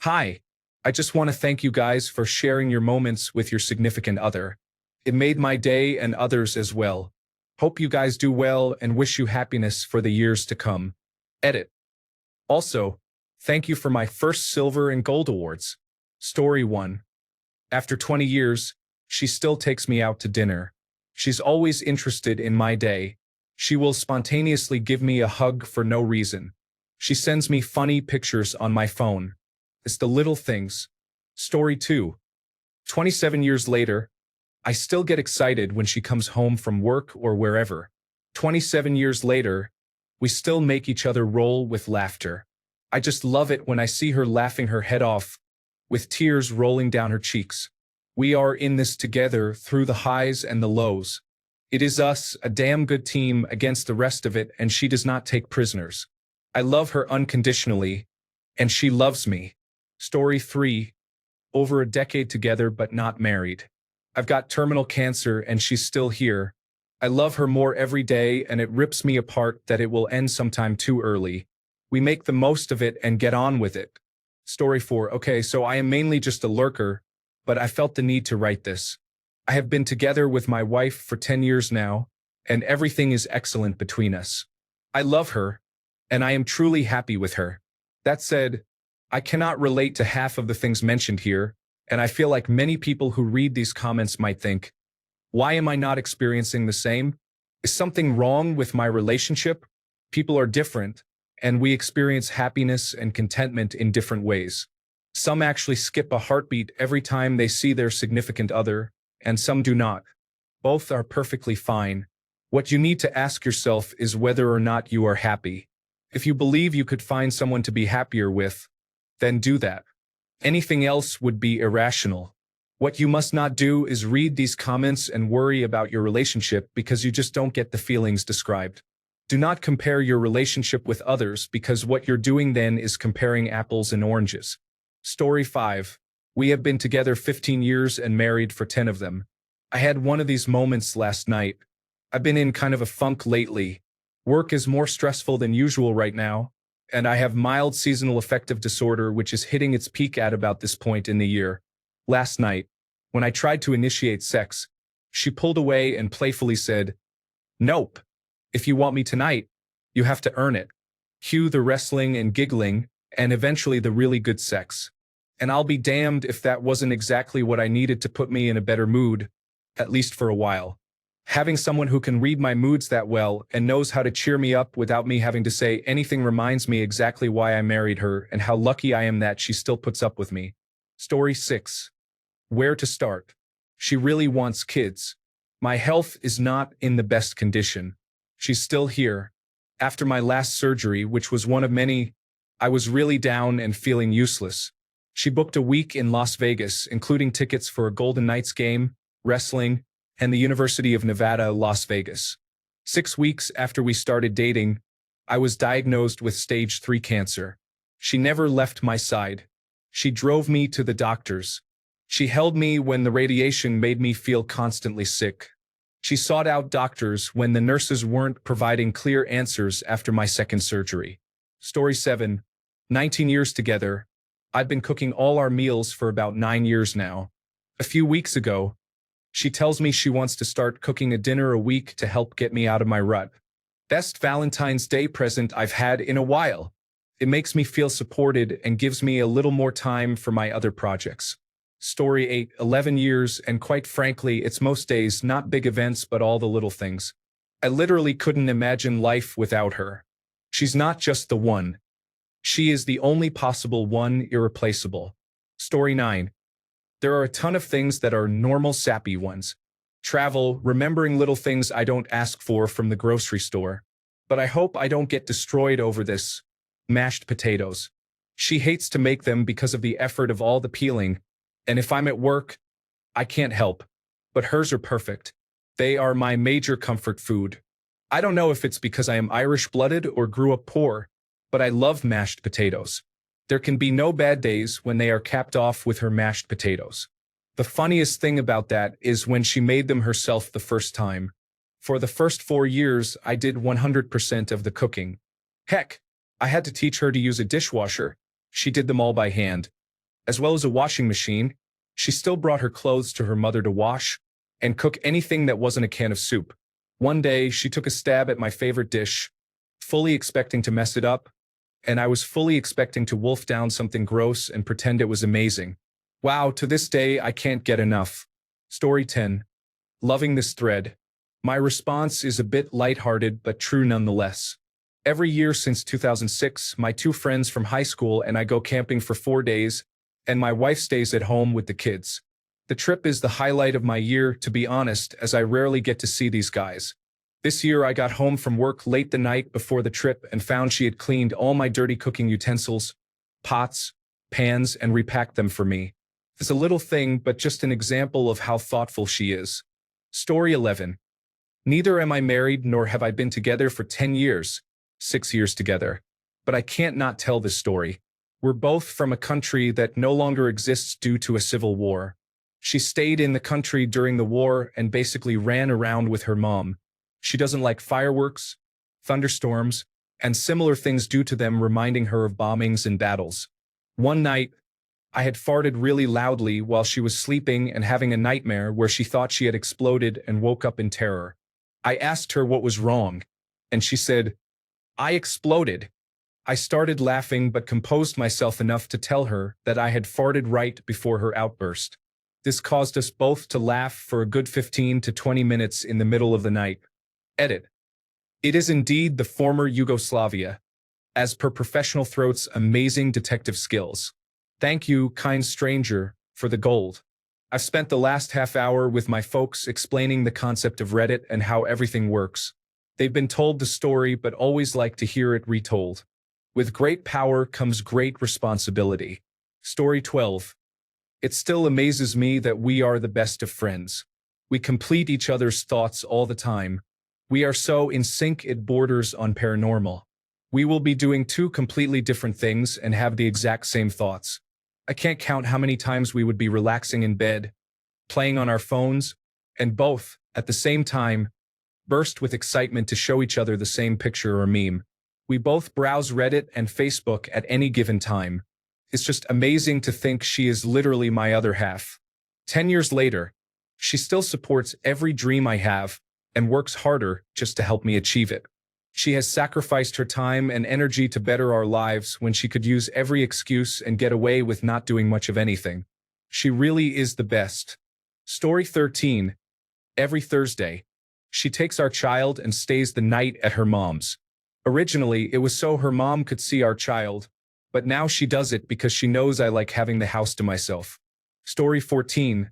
Hi, I just want to thank you guys for sharing your moments with your significant other. It made my day and others as well. Hope you guys do well and wish you happiness for the years to come. Edit. Also, thank you for my first silver and gold awards. Story 1. After 20 years, she still takes me out to dinner. She's always interested in my day. She will spontaneously give me a hug for no reason. She sends me funny pictures on my phone. It's the little things. Story 2. 27 years later, I still get excited when she comes home from work or wherever. 27 years later, we still make each other roll with laughter. I just love it when I see her laughing her head off, with tears rolling down her cheeks. We are in this together through the highs and the lows. It is us, a damn good team, against the rest of it, and she does not take prisoners. I love her unconditionally, and she loves me. Story 3. Over a decade together but not married. I've got terminal cancer and she's still here. I love her more every day and it rips me apart that it will end sometime too early. We make the most of it and get on with it. Story 4. Okay, so I am mainly just a lurker, but I felt the need to write this. I have been together with my wife for 10 years now, and everything is excellent between us. I love her, and I am truly happy with her. That said, I cannot relate to half of the things mentioned here, and I feel like many people who read these comments might think, why am I not experiencing the same? Is something wrong with my relationship? People are different, and we experience happiness and contentment in different ways. Some actually skip a heartbeat every time they see their significant other, and some do not. Both are perfectly fine. What you need to ask yourself is whether or not you are happy. If you believe you could find someone to be happier with, then do that. Anything else would be irrational. What you must not do is read these comments and worry about your relationship because you just don't get the feelings described. Do not compare your relationship with others because what you're doing then is comparing apples and oranges. Story 5. We have been together 15 years and married for 10 of them. I had one of these moments last night. I've been in kind of a funk lately. Work is more stressful than usual right now, and I have mild seasonal affective disorder which is hitting its peak at about this point in the year. Last night, when I tried to initiate sex, she pulled away and playfully said, "Nope. If you want me tonight, you have to earn it." Cue the wrestling and giggling, and eventually the really good sex. And I'll be damned if that wasn't exactly what I needed to put me in a better mood, at least for a while. Having someone who can read my moods that well and knows how to cheer me up without me having to say anything reminds me exactly why I married her and how lucky I am that she still puts up with me. Story 6. Where to start? She really wants kids. My health is not in the best condition. She's still here. After my last surgery, which was one of many, I was really down and feeling useless. She booked a week in Las Vegas, including tickets for a Golden Knights game, wrestling, and the University of Nevada, Las Vegas. 6 weeks after we started dating, I was diagnosed with stage 3 cancer. She never left my side. She drove me to the doctors. She held me when the radiation made me feel constantly sick. She sought out doctors when the nurses weren't providing clear answers after my second surgery. Story 7. 19 years together. I've been cooking all our meals for about 9 years now. A few weeks ago, she tells me she wants to start cooking a dinner a week to help get me out of my rut. Best Valentine's Day present I've had in a while. It makes me feel supported and gives me a little more time for my other projects. Story 8. 11 years, and quite frankly, it's most days not big events but all the little things. I literally couldn't imagine life without her. She's not just the one. She is the only possible one, irreplaceable. Story 9. There are a ton of things that are normal sappy ones. Travel, remembering little things I don't ask for from the grocery store. But I hope I don't get destroyed over this. Mashed potatoes. She hates to make them because of the effort of all the peeling, and if I'm at work, I can't help. But hers are perfect. They are my major comfort food. I don't know if it's because I am Irish-blooded or grew up poor, but I love mashed potatoes. There can be no bad days when they are capped off with her mashed potatoes. The funniest thing about that is when she made them herself the first time. For the first 4 years, I did 100% of the cooking. Heck, I had to teach her to use a dishwasher. She did them all by hand. as well as a washing machine. She still brought her clothes to her mother to wash and cook anything that wasn't a can of soup. One day, she took a stab at my favorite dish, fully expecting to mess it up, and I was fully expecting to wolf down something gross and pretend it was amazing. Wow, to this day, I can't get enough. Story 10. Loving this thread. My response is a bit lighthearted but true nonetheless. Every year since 2006, my two friends from high school and I go camping for 4 days, and my wife stays at home with the kids. The trip is the highlight of my year, to be honest, as I rarely get to see these guys. This year I got home from work late the night before the trip and found she had cleaned all my dirty cooking utensils, pots, pans, and repacked them for me. It's a little thing, but just an example of how thoughtful she is. Story 11. Neither am I married nor have I been together for 10 years, 6 years together. But I can't not tell this story. We're both from a country that no longer exists due to a civil war. She stayed in the country during the war and basically ran around with her mom. She doesn't like fireworks, thunderstorms, and similar things due to them reminding her of bombings and battles. One night, I had farted really loudly while she was sleeping and having a nightmare where she thought she had exploded and woke up in terror. I asked her what was wrong, and she said, "I exploded." I started laughing but composed myself enough to tell her that I had farted right before her outburst. This caused us both to laugh for a good 15 to 20 minutes in the middle of the night. Edit. It is indeed the former Yugoslavia, as per Professional Throat's amazing detective skills. Thank you, kind stranger, for the gold. I've spent the last half hour with my folks explaining the concept of Reddit and how everything works. They've been told the story but always like to hear it retold. With great power comes great responsibility. Story 12. It still amazes me that we are the best of friends. We complete each other's thoughts all the time. We are so in sync it borders on paranormal. We will be doing two completely different things and have the exact same thoughts. I can't count how many times we would be relaxing in bed, playing on our phones, and both, at the same time, burst with excitement to show each other the same picture or meme. We both browse Reddit and Facebook at any given time. It's just amazing to think she is literally my other half. 10 years later, she still supports every dream I have and works harder just to help me achieve it. She has sacrificed her time and energy to better our lives when she could use every excuse and get away with not doing much of anything. She really is the best. Story 13. Every Thursday, she takes our child and stays the night at her mom's. Originally, it was so her mom could see our child, but now she does it because she knows I like having the house to myself. Story 14.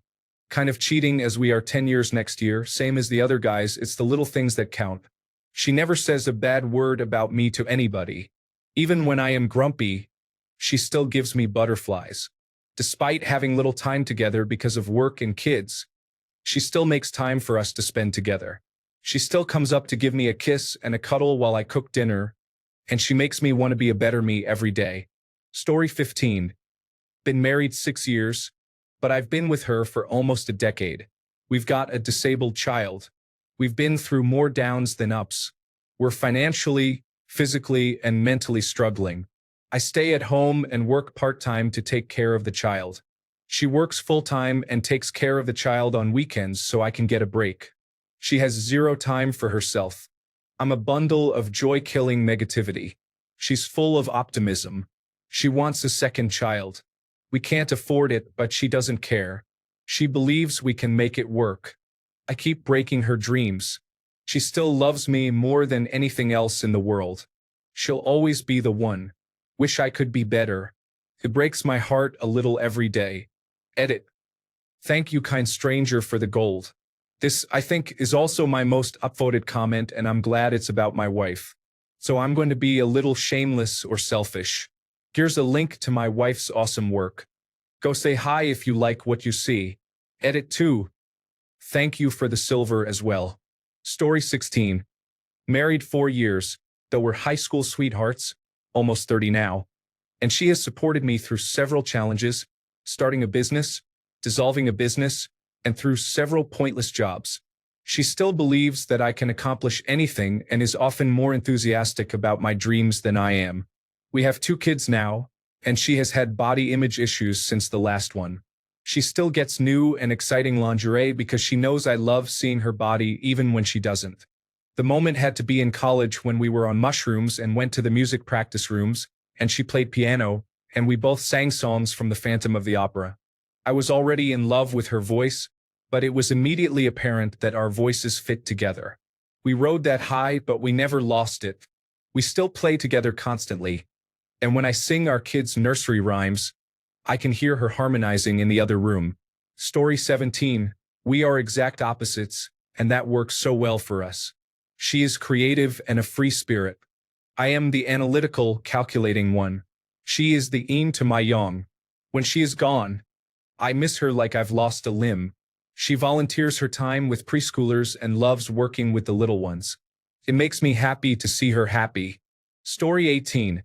Kind of cheating as we are 10 years next year, same as the other guys, it's the little things that count. She never says a bad word about me to anybody. Even when I am grumpy, she still gives me butterflies. Despite having little time together because of work and kids, she still makes time for us to spend together. She still comes up to give me a kiss and a cuddle while I cook dinner, and she makes me want to be a better me every day. Story 15. Been married 6 years, but I've been with her for almost a decade. We've got a disabled child. We've been through more downs than ups. We're financially, physically, and mentally struggling. I stay at home and work part-time to take care of the child. She works full-time and takes care of the child on weekends so I can get a break. She has zero time for herself. I'm a bundle of joy-killing negativity. She's full of optimism. She wants a second child. We can't afford it, but she doesn't care. She believes we can make it work. I keep breaking her dreams. She still loves me more than anything else in the world. She'll always be the one. Wish I could be better. It breaks my heart a little every day. Edit. Thank you, kind stranger, for the gold. This, I think, is also my most upvoted comment, and I'm glad it's about my wife. So I'm going to be a little shameless or selfish. Here's a link to my wife's awesome work. Go say hi if you like what you see. Edit 2. Thank you for the silver as well. Story 16. Married 4 years, though we're high school sweethearts, almost 30 now. And she has supported me through several challenges, starting a business, dissolving a business, and through several pointless jobs. She still believes that I can accomplish anything and is often more enthusiastic about my dreams than I am. We have 2 kids now, and she has had body image issues since the last one. She still gets new and exciting lingerie because she knows I love seeing her body even when she doesn't. The moment had to be in college when we were on mushrooms and went to the music practice rooms, and she played piano, and we both sang songs from the Phantom of the Opera. I was already in love with her voice, but it was immediately apparent that our voices fit together. We rode that high, but we never lost it. We still play together constantly, and when I sing our kids' nursery rhymes, I can hear her harmonizing in the other room. Story 17. We are exact opposites, and that works so well for us. She is creative and a free spirit. I am the analytical, calculating one. She is the yin to my yang. When she is gone, I miss her like I've lost a limb. She volunteers her time with preschoolers and loves working with the little ones. It makes me happy to see her happy. Story 18.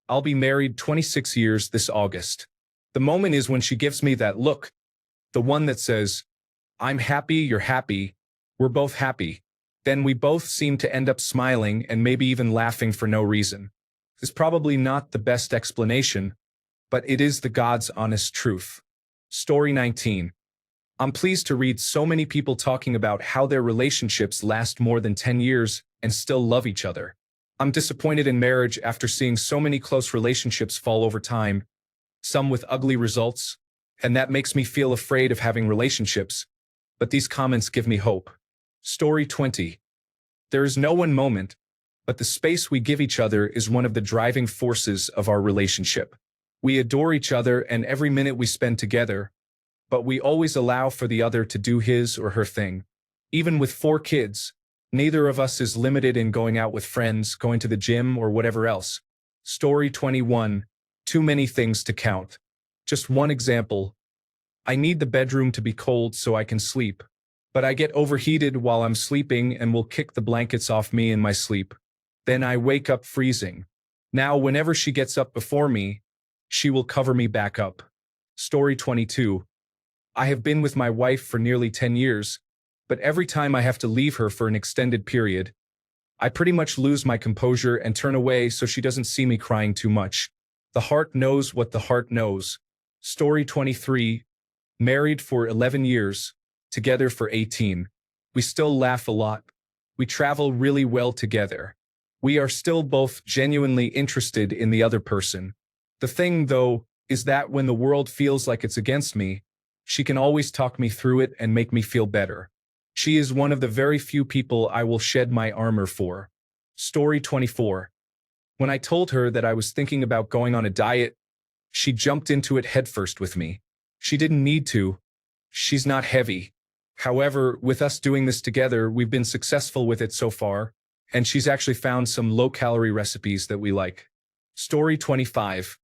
I'll be married 26 years this August. The moment is when she gives me that look. The one that says, I'm happy, you're happy, we're both happy. Then we both seem to end up smiling and maybe even laughing for no reason. It's probably not the best explanation, but it is the God's honest truth. Story 19. I'm pleased to read so many people talking about how their relationships last more than 10 years and still love each other. I'm disappointed in marriage after seeing so many close relationships fall over time, some with ugly results, and that makes me feel afraid of having relationships, but these comments give me hope. Story 20. There is no one moment, but the space we give each other is one of the driving forces of our relationship. We adore each other and every minute we spend together, but we always allow for the other to do his or her thing. Even with 4 kids, neither of us is limited in going out with friends, going to the gym, or whatever else. Story 21. Too many things to count. Just one example. I need the bedroom to be cold so I can sleep, but I get overheated while I'm sleeping and will kick the blankets off me in my sleep. Then I wake up freezing. Now, whenever she gets up before me, she will cover me back up. Story 22. I have been with my wife for nearly 10 years, but every time I have to leave her for an extended period, I pretty much lose my composure and turn away so she doesn't see me crying too much. The heart knows what the heart knows. Story 23. Married for 11 years, together for 18. We still laugh a lot. We travel really well together. We are still both genuinely interested in the other person. The thing, though, is that when the world feels like it's against me, she can always talk me through it and make me feel better. She is one of the very few people I will shed my armor for. Story 24. When I told her that I was thinking about going on a diet, she jumped into it headfirst with me. She didn't need to. She's not heavy. However, with us doing this together, we've been successful with it so far, and she's actually found some low-calorie recipes that we like. Story 25.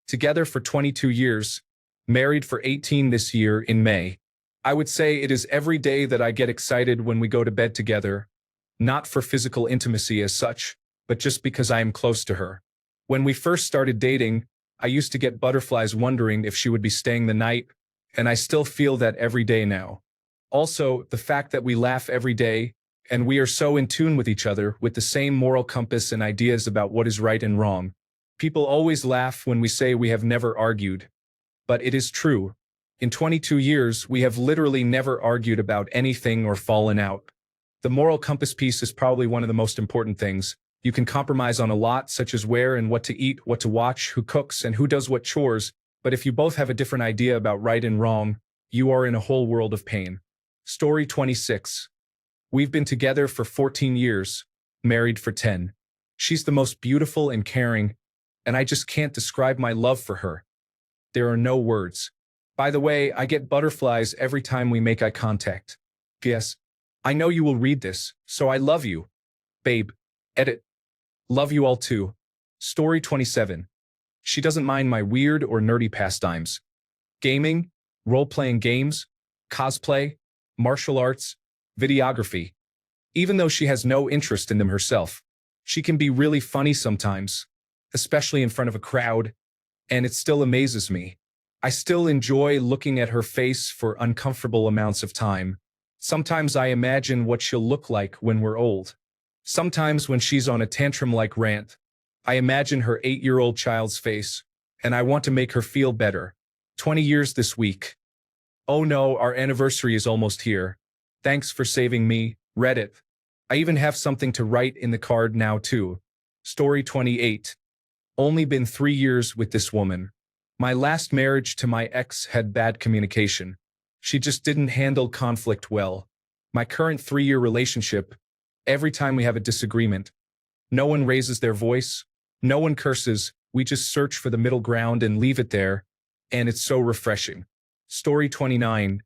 Together for 22 years, married for 18 this year in May. I would say it is every day that I get excited when we go to bed together, not for physical intimacy as such, but just because I am close to her. When we first started dating, I used to get butterflies wondering if she would be staying the night, and I still feel that every day now. Also, the fact that we laugh every day, and we are so in tune with each other with the same moral compass and ideas about what is right and wrong. People always laugh when we say we have never argued, but it is true. In 22 years, we have literally never argued about anything or fallen out. The moral compass piece is probably one of the most important things. You can compromise on a lot, such as where and what to eat, what to watch, who cooks, and who does what chores, but if you both have a different idea about right and wrong, you are in a whole world of pain. Story 26. We've been together for 14 years, married for 10. She's the most beautiful and caring, and I just can't describe my love for her. There are no words. By the way, I get butterflies every time we make eye contact. Yes, I know you will read this, so I love you. Babe. Edit. Love you all too. Story 27. She doesn't mind my weird or nerdy pastimes. Gaming, role-playing games, cosplay, martial arts, videography. Even though she has no interest in them herself, she can be really funny sometimes, especially in front of a crowd, and it still amazes me. I still enjoy looking at her face for uncomfortable amounts of time. Sometimes I imagine what she'll look like when we're old. Sometimes when she's on a tantrum-like rant, I imagine her 8-year-old child's face, and I want to make her feel better. 20 years this week. Oh no, our anniversary is almost here. Thanks for saving me, Reddit. I even have something to write in the card now too. Story 28. Only been 3 years with this woman. My last marriage to my ex had bad communication. She just didn't handle conflict well. My current 3-year relationship, every time we have a disagreement, no one raises their voice, no one curses, we just search for the middle ground and leave it there, and it's so refreshing. Story 29.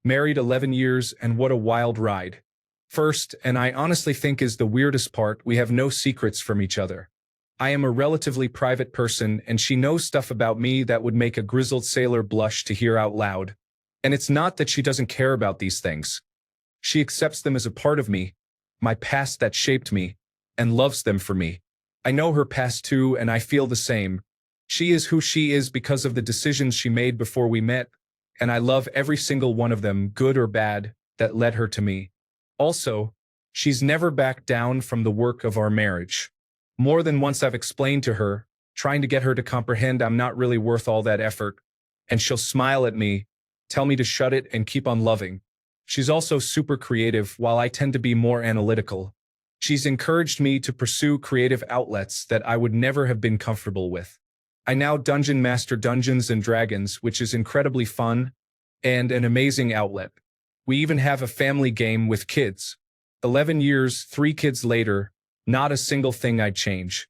Married 11 years and what a wild ride. First, and I honestly think is the weirdest part, we have no secrets from each other. I am a relatively private person and she knows stuff about me that would make a grizzled sailor blush to hear out loud. And it's not that she doesn't care about these things. She accepts them as a part of me, my past that shaped me, and loves them for me. I know her past too and I feel the same. She is who she is because of the decisions she made before we met, and I love every single one of them, good or bad, that led her to me. Also, she's never backed down from the work of our marriage. More than once I've explained to her, trying to get her to comprehend I'm not really worth all that effort, and she'll smile at me, tell me to shut it and keep on loving. She's also super creative while I tend to be more analytical. She's encouraged me to pursue creative outlets that I would never have been comfortable with. I now dungeon master Dungeons and Dragons, which is incredibly fun and an amazing outlet. We even have a family game with kids. 11 years, 3 kids later, not a single thing I'd change.